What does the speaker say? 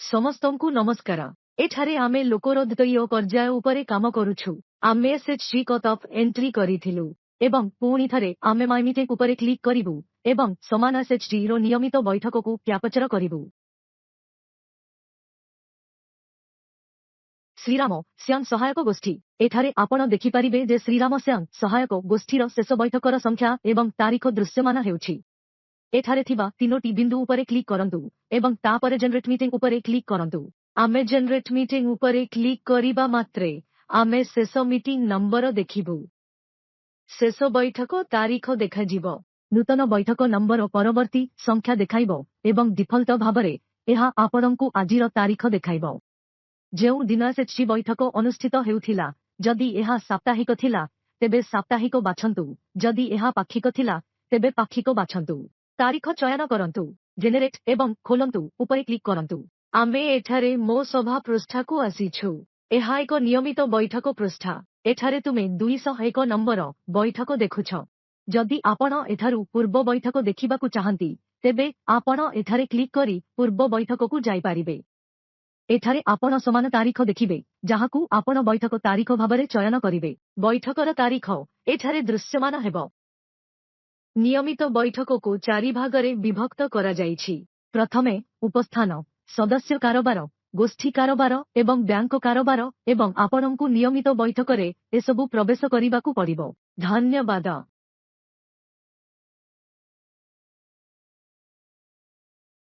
ସମସ୍ତଙ୍କୁ ନମସ୍କାର। ଏଠାରେ ଆମେ ଲୋକର ଦ୍ୱିତୀୟ ପର୍ଯ୍ୟାୟ ଉପରେ କାମ କରୁଛୁ। ଆମେ SHG କଟ୍ ଅଫ୍ ଏଣ୍ଟ୍ରି କରିଥିଲୁ ଏବଂ ପୁଣି ଥରେ ଆମେ ମାଇ ମିଟିଂ ଉପରେ କ୍ଲିକ୍ କରିବୁ ଏବଂ ସମାନ SHG ର ନିୟମିତ ବୈଠକକୁ କ୍ୟାପଚର କରିବୁ। ଶ୍ରୀରାମ ଶ୍ୟାମ ସହାୟକ ଗୋଷ୍ଠୀ। ଏଠାରେ ଆପଣ ଦେଖିପାରିବେ ଯେ ଶ୍ରୀରାମ ଶ୍ୟାମ ସହାୟକ ଗୋଷ୍ଠୀର ଶେଷ ବୈଠକର ସଂଖ୍ୟା ଏବଂ ତାରିଖ ଦୃଶ୍ୟମାନ ହେଉଛି। ଏଠାରେ ଥିବା ତିନୋଟି ବିନ୍ଦୁ ଉପରେ କ୍ଲିକ୍ କରନ୍ତୁ ଏବଂ ତାପରେ ଜେନେରେଟ୍ ମିଟିଂ ଉପରେ କ୍ଲିକ୍ କରନ୍ତୁ। ଆମେ ଜେନେରେଟ୍ ମିଟିଂ ଉପରେ କ୍ଲିକ୍ କରିବା ମାତ୍ରେ ଆମେ ଶେଷ ମିଟିଂ ନମ୍ବର ଦେଖିବୁ। ଶେଷ ବୈଠକ ତାରିଖ ଦେଖାଯିବ। ନୂତନ ବୈଠକ ନମ୍ବର ପରବର୍ତ୍ତୀ ସଂଖ୍ୟା ଦେଖାଇବ ଏବଂ ଡିଫଲ୍ଟ ଭାବରେ ଏହା ଆପଣଙ୍କୁ ଆଜିର ତାରିଖ ଦେଖାଇବ। ଯେଉଁ ଦିନ SHG ବୈଠକ ଅନୁଷ୍ଠିତ ହେଉଥିଲା, ଯଦି ଏହା ସାପ୍ତାହିକ ଥିଲା, ତେବେ ସାପ୍ତାହିକ ବାଛନ୍ତୁ, ଯଦି ଏହା ପାକ୍ଷିକ ଥିଲା, ତେବେ ପାକ୍ଷିକ ବାଛନ୍ତୁ। ତାରିଖ ଚୟନ କରନ୍ତୁ, ଜେନେରେଟ୍ ଏବଂ ଖୋଲନ୍ତୁ ଉପରେ କ୍ଲିକ୍ କରନ୍ତୁ। ଆମେ ଏଠାରେ ମୋ ସଭା ପୃଷ୍ଠାକୁ ଆସିଛୁ। ଏହା ଏକ ନିୟମିତ ବୈଠକ ପୃଷ୍ଠା। ଏଠାରେ ତୁମେ 201 ନମ୍ବର ବୈଠକ ଦେଖୁଛ। ଯଦି ଆପଣ ଏଠାରୁ ପୂର୍ବ ବୈଠକ ଦେଖିବାକୁ ଚାହାନ୍ତି, ତେବେ ଆପଣ ଏଠାରେ କ୍ଲିକ୍ କରି ପୂର୍ବ ବୈଠକକୁ ଯାଇପାରିବେ। ଏଠାରେ ଆପଣ ସମାନ ତାରିଖ ଦେଖିବେ, ଯାହାକୁ ଆପଣ ବୈଠକ ତାରିଖ ଭାବରେ ଚୟନ କରିବେ। ବୈଠକର ତାରିଖ ଏଠାରେ ଦୃଶ୍ୟମାନ ହେବ। ନିୟମିତ ବୈଠକକୁ 4 ଭାଗରେ ବିଭକ୍ତ କରାଯାଇଛି। ପ୍ରଥମେ ଉପସ୍ଥାନ, ସଦସ୍ୟ କାରବାର, ଗୋଷ୍ଠୀ କାରବାର ଏବଂ ବ୍ୟାଙ୍କ କାରବାର ଏବଂ ଆପଣଙ୍କୁ ନିୟମିତ ବୈଠକରେ ଏସବୁ ପ୍ରବେଶ କରିବାକୁ ପଡ଼ିବ। ଧନ୍ୟବାଦ।